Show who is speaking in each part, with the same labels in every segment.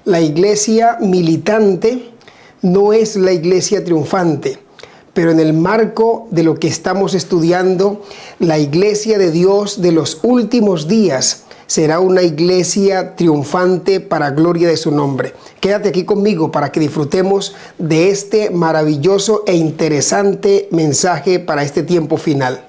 Speaker 1: La iglesia militante no es la iglesia triunfante, pero en el marco de lo que estamos estudiando, la iglesia de Dios de los últimos días será una iglesia triunfante para gloria de su nombre. Quédate aquí conmigo para que disfrutemos de este maravilloso e interesante mensaje para este tiempo final.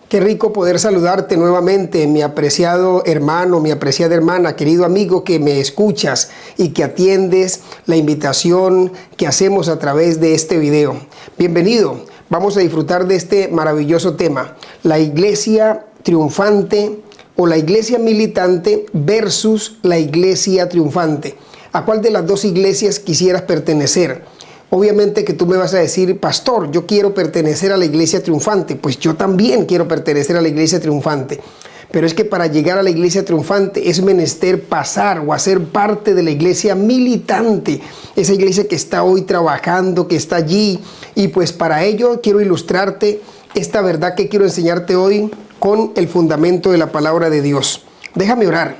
Speaker 1: Qué rico poder saludarte nuevamente, mi apreciado hermano, mi apreciada hermana, querido amigo que me escuchas y que atiendes la invitación que hacemos a través de este video. Bienvenido, vamos a disfrutar de este maravilloso tema, la iglesia triunfante o la iglesia militante versus la iglesia triunfante. ¿A cuál de las dos iglesias quisieras pertenecer? Obviamente que tú me vas a decir, pastor, yo quiero pertenecer a la iglesia triunfante. Pues yo también quiero pertenecer a la iglesia triunfante. Pero es que para llegar a la iglesia triunfante es menester pasar o hacer parte de la iglesia militante. Esa iglesia que está hoy trabajando, que está allí. Y pues para ello quiero ilustrarte esta verdad que quiero enseñarte hoy con el fundamento de la palabra de Dios. Déjame orar.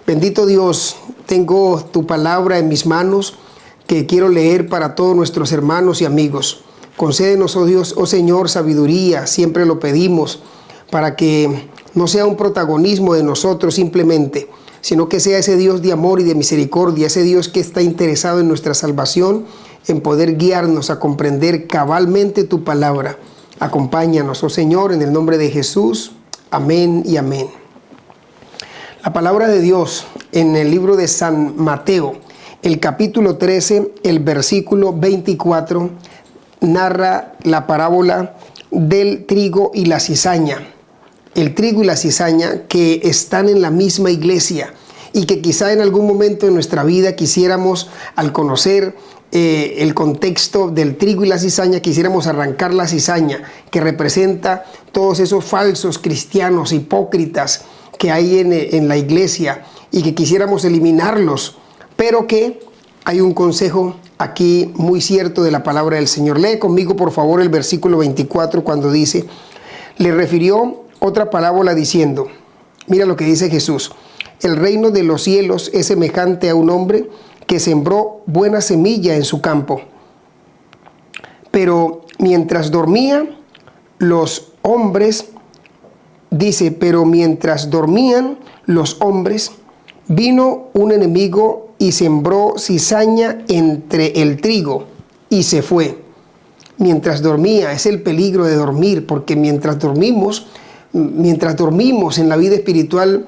Speaker 1: Bendito Dios, tengo tu palabra en mis manos, que quiero leer para todos nuestros hermanos y amigos. Concédenos, oh Dios, oh Señor, sabiduría, siempre lo pedimos, para que no sea un protagonismo de nosotros simplemente, sino que sea ese Dios de amor y de misericordia, ese Dios que está interesado en nuestra salvación, en poder guiarnos a comprender cabalmente tu palabra. Acompáñanos, oh Señor, en el nombre de Jesús. Amén y amén. La palabra de Dios en el libro de San Mateo, el capítulo 13, el versículo 24, narra la parábola del trigo y la cizaña. El trigo y la cizaña que están en la misma iglesia y que quizá en algún momento de nuestra vida quisiéramos, al conocer el contexto del trigo y la cizaña, quisiéramos arrancar la cizaña que representa todos esos falsos cristianos hipócritas que hay en la iglesia y que quisiéramos eliminarlos. Pero que hay un consejo aquí muy cierto de la palabra del Señor. Lee conmigo, por favor, el versículo 24 cuando dice, le refirió otra parábola diciendo, mira lo que dice Jesús, el reino de los cielos es semejante a un hombre que sembró buena semilla en su campo. Pero mientras dormía, los hombres, vino un enemigo y sembró cizaña entre el trigo y se fue. Mientras dormía, es el peligro de dormir, porque mientras dormimos en la vida espiritual,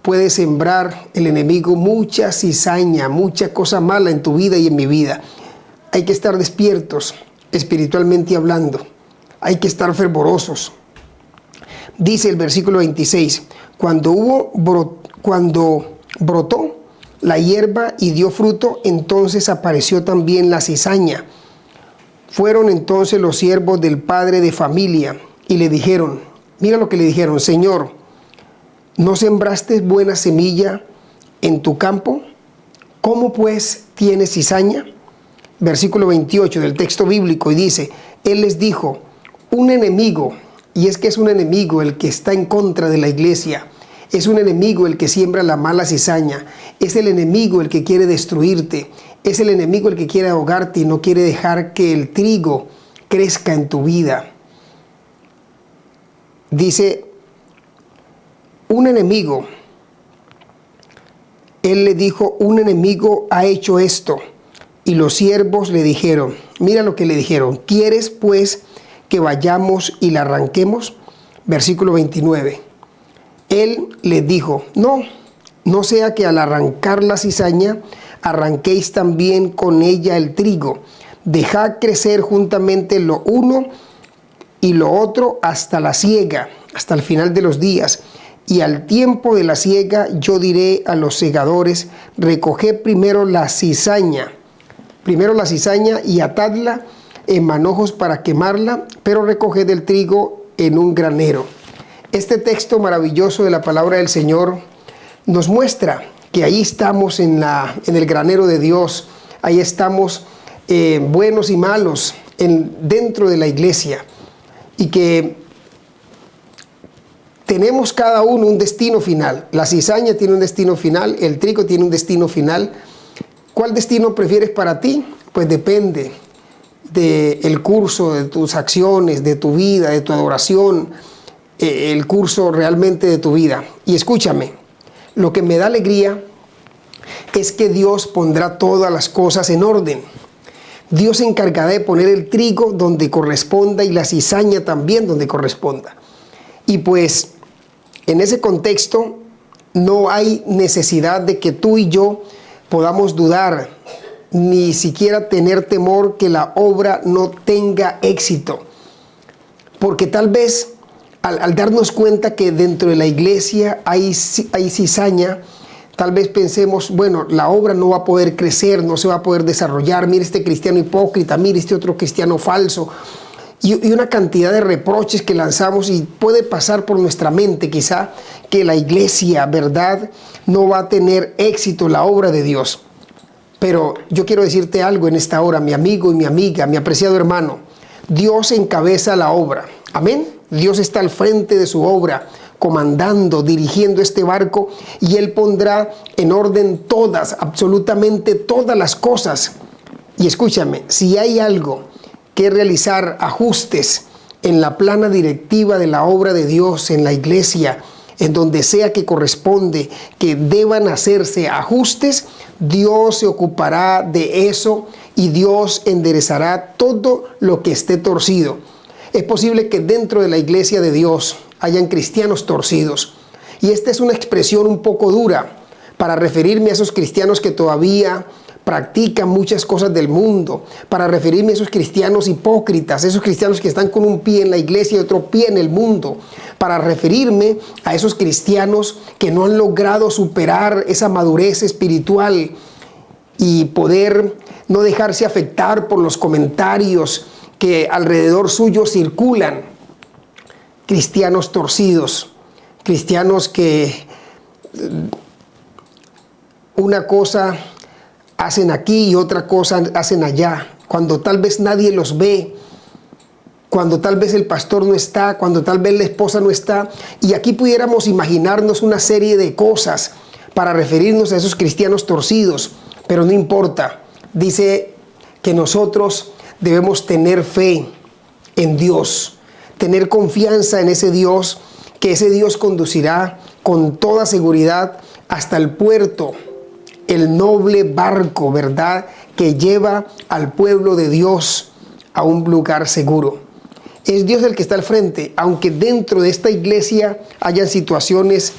Speaker 1: puede sembrar el enemigo mucha cizaña, mucha cosa mala en tu vida y en mi vida. Hay que estar despiertos, espiritualmente hablando. Hay que estar fervorosos. Dice el versículo 26, cuando brotó la hierba y dio fruto, entonces apareció también la cizaña. Fueron entonces los siervos del padre de familia y le dijeron, mira lo que le dijeron, Señor, ¿no sembraste buena semilla en tu campo? ¿Cómo pues tienes cizaña? Versículo 28 del texto bíblico y dice, Él les dijo, un enemigo, y es que es un enemigo el que está en contra de la iglesia, es un enemigo el que siembra la mala cizaña, es el enemigo el que quiere destruirte, es el enemigo el que quiere ahogarte y no quiere dejar que el trigo crezca en tu vida. Dice, un enemigo, él le dijo, un enemigo ha hecho esto. Y los siervos le dijeron, mira lo que le dijeron, ¿quieres pues que vayamos y la arranquemos? Versículo 29. Él les dijo, no sea que al arrancar la cizaña, arranquéis también con ella el trigo. Dejad crecer juntamente lo uno y lo otro hasta la siega, hasta el final de los días. Y al tiempo de la siega yo diré a los segadores, recoged primero la cizaña y atadla en manojos para quemarla, pero recoged el trigo en un granero. Este texto maravilloso de la palabra del Señor nos muestra que ahí estamos en el granero de Dios, ahí estamos buenos y malos dentro de la iglesia, y que tenemos cada uno un destino final. La cizaña tiene un destino final, el trigo tiene un destino final. ¿Cuál destino prefieres para ti? Pues depende del curso de tus acciones, de tu vida, de tu adoración, el curso realmente de tu vida. Y escúchame, lo que me da alegría es que Dios pondrá todas las cosas en orden. Dios se encargará de poner el trigo donde corresponda y la cizaña también donde corresponda. Y pues en ese contexto no hay necesidad de que tú y yo podamos dudar, ni siquiera tener temor que la obra no tenga éxito. Porque tal vez al darnos cuenta que dentro de la iglesia hay cizaña, tal vez pensemos, bueno, la obra no va a poder crecer, no se va a poder desarrollar. Mire este cristiano hipócrita, mire este otro cristiano falso. Y una cantidad de reproches que lanzamos, y puede pasar por nuestra mente quizá que la iglesia, ¿verdad?, no va a tener éxito la obra de Dios. Pero yo quiero decirte algo en esta hora, mi amigo y mi amiga, mi apreciado hermano. Dios encabeza la obra. Amén. Dios está al frente de su obra, comandando, dirigiendo este barco, y Él pondrá en orden todas, absolutamente todas las cosas. Y escúchame, si hay algo que realizar ajustes en la plana directiva de la obra de Dios, en la iglesia, en donde sea que corresponde, que deban hacerse ajustes, Dios se ocupará de eso y Dios enderezará todo lo que esté torcido. Es posible que dentro de la iglesia de Dios hayan cristianos torcidos. Y esta es una expresión un poco dura para referirme a esos cristianos que todavía practican muchas cosas del mundo, para referirme a esos cristianos hipócritas, esos cristianos que están con un pie en la iglesia y otro pie en el mundo, para referirme a esos cristianos que no han logrado superar esa madurez espiritual y poder no dejarse afectar por los comentarios que alrededor suyo circulan. Cristianos torcidos, cristianos que una cosa hacen aquí y otra cosa hacen allá, cuando tal vez nadie los ve, cuando tal vez el pastor no está, cuando tal vez la esposa no está. Y aquí pudiéramos imaginarnos una serie de cosas para referirnos a esos cristianos torcidos, pero no importa. Dice que nosotros debemos tener fe en Dios, tener confianza en ese Dios, que ese Dios conducirá con toda seguridad hasta el puerto, el noble barco, ¿verdad?, que lleva al pueblo de Dios a un lugar seguro. Es Dios el que está al frente, aunque dentro de esta iglesia haya situaciones,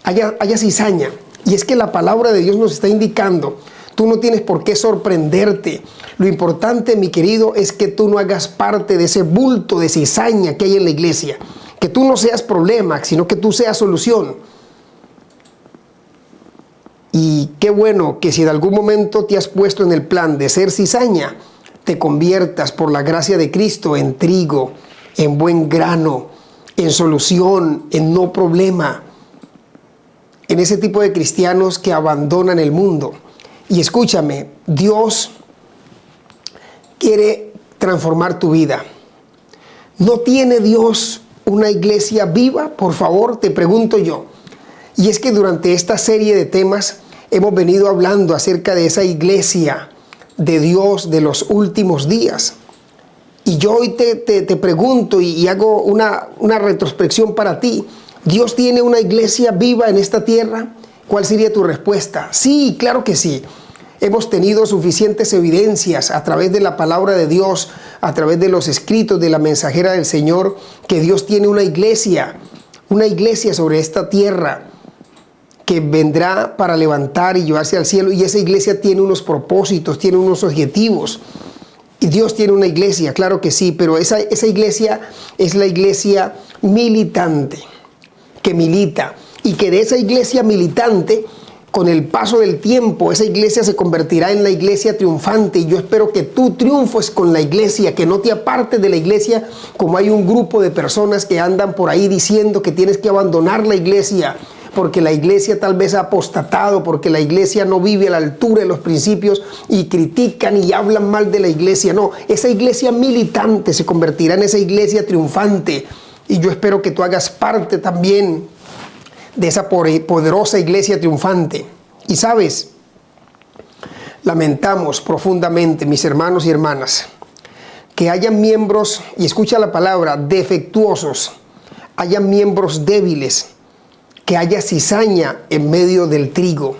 Speaker 1: haya cizaña. Y es que la palabra de Dios nos está indicando, tú no tienes por qué sorprenderte. Lo importante, mi querido, es que tú no hagas parte de ese bulto de cizaña que hay en la iglesia. Que tú no seas problema, sino que tú seas solución. Y qué bueno que si en algún momento te has puesto en el plan de ser cizaña, te conviertas por la gracia de Cristo en trigo, en buen grano, en solución, en no problema, en ese tipo de cristianos que abandonan el mundo. Y escúchame, Dios quiere transformar tu vida. ¿No tiene Dios una iglesia viva? Por favor, te pregunto yo. Y es que durante esta serie de temas hemos venido hablando acerca de esa iglesia de Dios de los últimos días. Y yo hoy te pregunto y hago una retrospección para ti. ¿Dios tiene una iglesia viva en esta tierra? ¿Cuál sería tu respuesta? Sí, claro que sí. Hemos tenido suficientes evidencias a través de la palabra de Dios, a través de los escritos de la mensajera del Señor, que Dios tiene una iglesia sobre esta tierra que vendrá para levantar y llevarse al cielo. Y esa iglesia tiene unos propósitos, tiene unos objetivos. Y Dios tiene una iglesia, claro que sí, pero esa iglesia es la iglesia militante, que milita. Y que de esa iglesia militante con el paso del tiempo, esa iglesia se convertirá en la iglesia triunfante, y yo espero que tú triunfes con la iglesia, que no te apartes de la iglesia como hay un grupo de personas que andan por ahí diciendo que tienes que abandonar la iglesia, porque la iglesia tal vez ha apostatado, porque la iglesia no vive a la altura de los principios y critican y hablan mal de la iglesia. No, esa iglesia militante se convertirá en esa iglesia triunfante, y yo espero que tú hagas parte también de esa poderosa iglesia triunfante. Y sabes, lamentamos profundamente, mis hermanos y hermanas, que hayan miembros, y escucha la palabra, defectuosos, hayan miembros débiles, que haya cizaña en medio del trigo.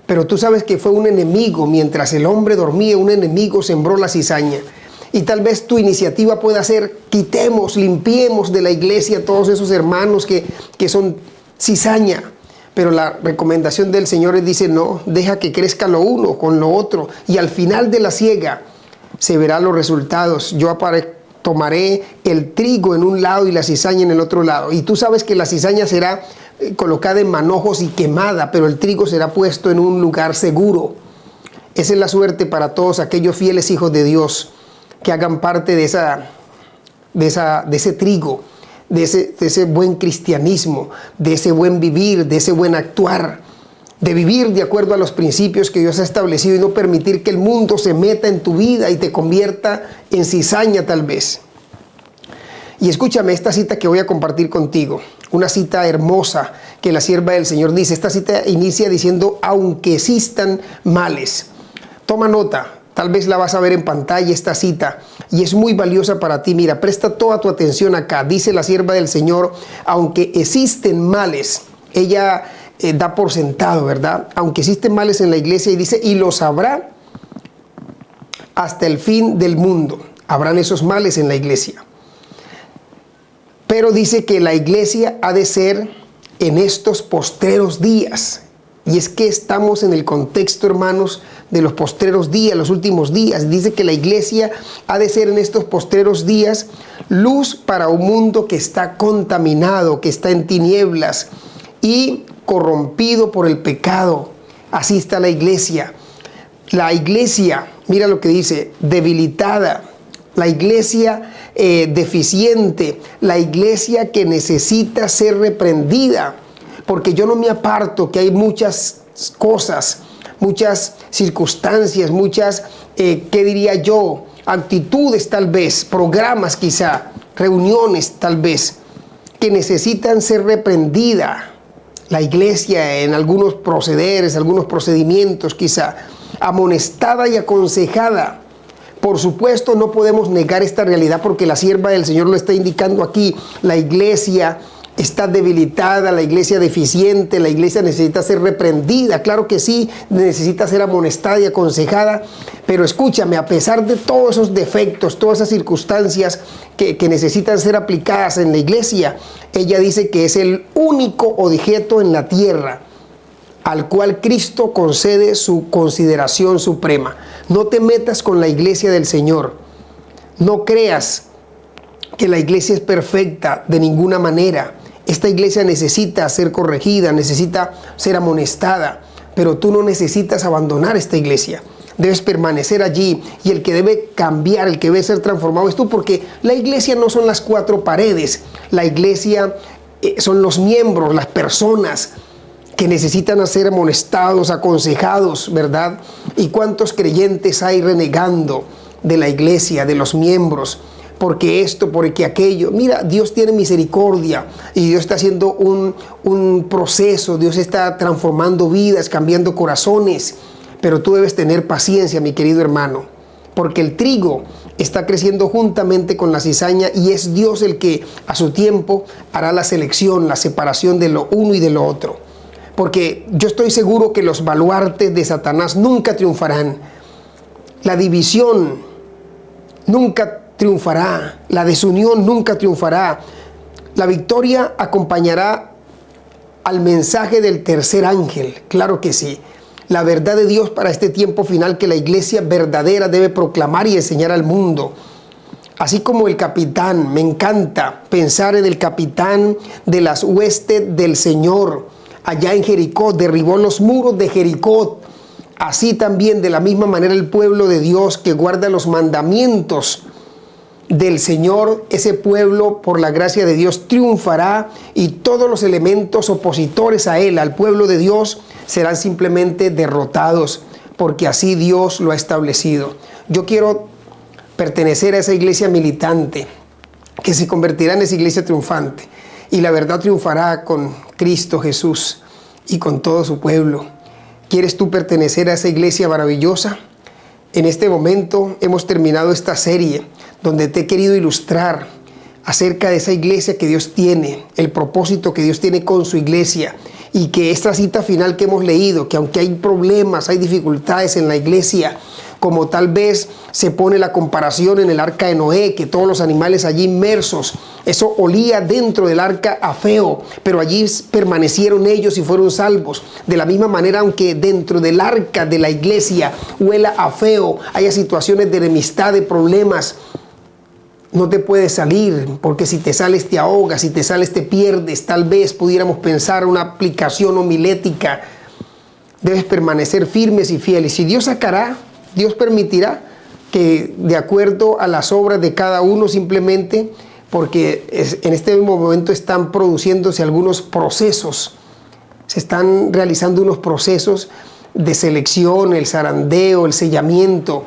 Speaker 1: Pero tú sabes que fue un enemigo, mientras el hombre dormía, un enemigo sembró la cizaña. Y tal vez tu iniciativa pueda ser, quitemos, limpiemos de la iglesia todos esos hermanos que son cizaña. Pero la recomendación del Señor dice, no, deja que crezca lo uno con lo otro, y al final de la siega se verán los resultados. Yo tomaré el trigo en un lado y la cizaña en el otro lado. Y tú sabes que la cizaña será colocada en manojos y quemada, pero el trigo será puesto en un lugar seguro. Esa es la suerte para todos aquellos fieles hijos de Dios que hagan parte de ese trigo, de ese buen cristianismo, de ese buen vivir, de ese buen actuar, de vivir de acuerdo a los principios que Dios ha establecido y no permitir que el mundo se meta en tu vida y te convierta en cizaña tal vez. Y escúchame esta cita que voy a compartir contigo, una cita hermosa que la sierva del Señor dice. Esta cita inicia diciendo, aunque existan males. Toma nota. Tal vez la vas a ver en pantalla esta cita y es muy valiosa para ti. Mira, presta toda tu atención acá. Dice la sierva del Señor, aunque existen males, ella da por sentado, ¿verdad? Aunque existen males en la iglesia, y dice, y los habrá hasta el fin del mundo. Habrán esos males en la iglesia. Pero dice que la iglesia ha de ser en estos postreros días. Y es que estamos en el contexto, hermanos, de los postreros días, los últimos días. Dice que la iglesia ha de ser en estos postreros días luz para un mundo que está contaminado, que está en tinieblas y corrompido por el pecado. Así está la iglesia. La iglesia, mira lo que dice, debilitada. La iglesia deficiente. La iglesia que necesita ser reprendida. Porque yo no me aparto, que hay muchas cosas, muchas circunstancias, muchas, ¿qué diría yo? Actitudes tal vez, programas quizá, reuniones tal vez, que necesitan ser reprendidas. La iglesia en algunos procederes, algunos procedimientos quizá, amonestada y aconsejada. Por supuesto, no podemos negar esta realidad porque la sierva del Señor lo está indicando aquí. La iglesia está debilitada, la iglesia deficiente, la iglesia necesita ser reprendida. Claro que sí, necesita ser amonestada y aconsejada. Pero escúchame, a pesar de todos esos defectos, todas esas circunstancias que necesitan ser aplicadas en la iglesia, ella dice que es el único objeto en la tierra al cual Cristo concede su consideración suprema. No te metas con la iglesia del Señor. No creas que la iglesia es perfecta de ninguna manera. Esta iglesia necesita ser corregida, necesita ser amonestada, pero tú no necesitas abandonar esta iglesia. Debes permanecer allí, y el que debe cambiar, el que debe ser transformado es tú, porque la iglesia no son las cuatro paredes. La iglesia son los miembros, las personas que necesitan ser amonestados, aconsejados, ¿verdad? ¿Y cuántos creyentes hay renegando de la iglesia, de los miembros? Porque esto, porque aquello. Mira, Dios tiene misericordia y Dios está haciendo un proceso. Dios está transformando vidas, cambiando corazones. Pero tú debes tener paciencia, mi querido hermano, porque el trigo está creciendo juntamente con la cizaña, y es Dios el que a su tiempo hará la selección, la separación de lo uno y de lo otro. Porque yo estoy seguro que los baluartes de Satanás nunca triunfarán. La división nunca triunfará. La desunión nunca triunfará. La victoria acompañará al mensaje del tercer ángel. Claro que sí. La verdad de Dios para este tiempo final que la iglesia verdadera debe proclamar y enseñar al mundo. Así como el capitán, me encanta pensar en el capitán de las huestes del Señor. allá en Jericó, derribó los muros de Jericó. Así también, de la misma manera, el pueblo de Dios que guarda los mandamientos del Señor, ese pueblo, por la gracia de Dios, triunfará, y todos los elementos opositores a él, al pueblo de Dios, serán simplemente derrotados, porque así Dios lo ha establecido. Yo quiero pertenecer a esa iglesia militante, que se convertirá en esa iglesia triunfante, y la verdad triunfará con Cristo Jesús y con todo su pueblo. ¿Quieres tú pertenecer a esa iglesia maravillosa? En este momento hemos terminado esta serie donde te he querido ilustrar acerca de esa iglesia que Dios tiene, el propósito que Dios tiene con su iglesia, y que esta cita final que hemos leído, que aunque hay problemas, hay dificultades en la iglesia, como tal vez se pone la comparación en el arca de Noé, que todos los animales allí inmersos, eso olía dentro del arca a feo, pero allí permanecieron ellos y fueron salvos. De la misma manera, aunque dentro del arca de la iglesia huela a feo, haya situaciones de enemistad, de problemas, no te puedes salir, porque si te sales te ahogas, si te sales te pierdes. Tal vez pudiéramos pensar una aplicación homilética. Debes permanecer firmes y fieles. Si Dios sacará, Dios permitirá que, de acuerdo a las obras de cada uno, simplemente porque en este mismo momento están produciéndose algunos procesos, se están realizando unos procesos de selección, el zarandeo, el sellamiento,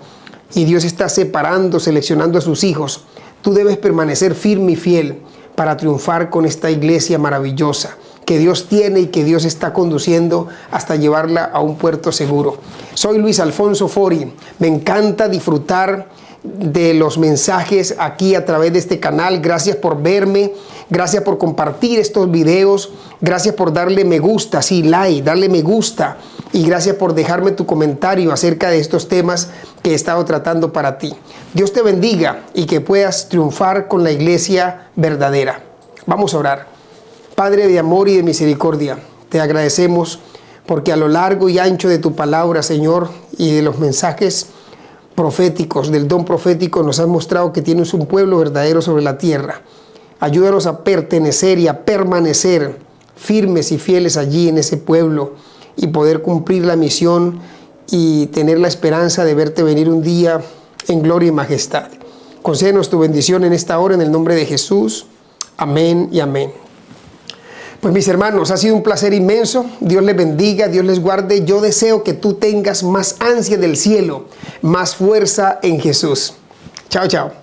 Speaker 1: y Dios está separando, seleccionando a sus hijos. Tú debes permanecer firme y fiel para triunfar con esta iglesia maravillosa que Dios tiene y que Dios está conduciendo hasta llevarla a un puerto seguro. Soy Luis Alfonso Fori. Me encanta disfrutar de los mensajes aquí a través de este canal. Gracias por verme, gracias por compartir estos videos, gracias por darle me gusta, sí, like, darle me gusta, y gracias por dejarme tu comentario acerca de estos temas que he estado tratando para ti. Dios te bendiga y que puedas triunfar con la iglesia verdadera. Vamos a orar. Padre de amor y de misericordia, te agradecemos porque a lo largo y ancho de tu palabra, Señor, y de los mensajes proféticos, del don profético, nos has mostrado que tienes un pueblo verdadero sobre la tierra. Ayúdanos a pertenecer y a permanecer firmes y fieles allí en ese pueblo y poder cumplir la misión y tener la esperanza de verte venir un día en gloria y majestad. Concédenos tu bendición en esta hora en el nombre de Jesús. Amén y amén. Pues mis hermanos, ha sido un placer inmenso. Dios les bendiga, Dios les guarde. Yo deseo que tú tengas más ansia del cielo, más fuerza en Jesús. Chao, chao.